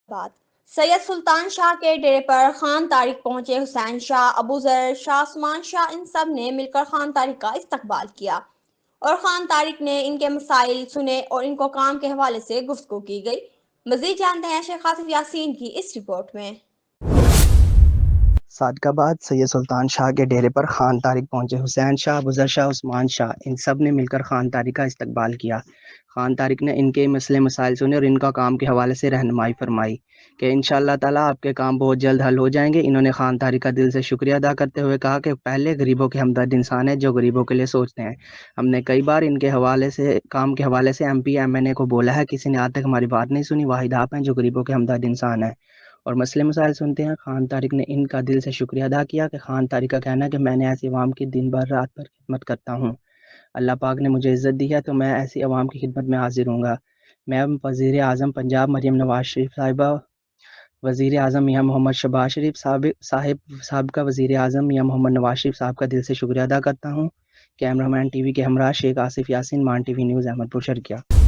بات سید سلطان شاہ کے ڈیرے پر خان طارق پہنچے حسین شاہ، ابو ذر شاہ، عثمان شاہ، ان سب نے مل کر خان طارق کا استقبال کیا اور خان طارق نے ان کے مسائل سنے اور ان کو کام کے حوالے سے گفتگو کی گئی۔ مزید جانتے ہیں شیخ آصف یاسین کی اس رپورٹ میں۔ صادقہ آباد سید سلطان شاہ کے ڈیرے پر خان طارق پہنچے حسین شاہ، ابو ذر شاہ، عثمان شاہ، ان سب نے مل کر خان طارق کا استقبال کیا۔ خان طارق نے ان کے مسئلے مسائل سنے اور ان کا کام کے حوالے سے رہنمائی فرمائی کہ انشاءاللہ تعالیٰ آپ کے کام بہت جلد حل ہو جائیں گے۔ انہوں نے خان طارق کا دل سے شکریہ ادا کرتے ہوئے کہا کہ پہلے غریبوں کے ہمدرد انسان ہے جو غریبوں کے لیے سوچتے ہیں۔ ہم نے کئی بار ان کے حوالے سے کام کے حوالے سے ایم پی ایم این اے کو بولا ہے، کسی نے آج تک ہماری بات نہیں سنی۔ واحد آپ ہیں جو غریبوں کے ہمدرد انسان ہیں اور مسئلے مسائل سنتے ہیں۔ خان طارق نے ان کا دل سے شکریہ ادا کیا کہ خان طارق کا کہنا ہے کہ میں نے ایسی عوام کی دن بھر رات بھر خدمت کرتا ہوں، اللہ پاک نے مجھے عزت دی ہے تو میں ایسی عوام کی خدمت میں حاضر ہوں گا۔ میں وزیر اعظم پنجاب مریم نواز شریف صاحبہ، وزیر اعظم میاں محمد شہباز شریف سابقہ وزیر اعظم میاں محمد نواز شریف صاحب کا دل سے شکریہ ادا کرتا ہوں۔ کیمرہ مین ٹی وی کے ہمراہ شیخ آصف یاسین، مان ٹی وی نیوز، احمد پور شرقیہ۔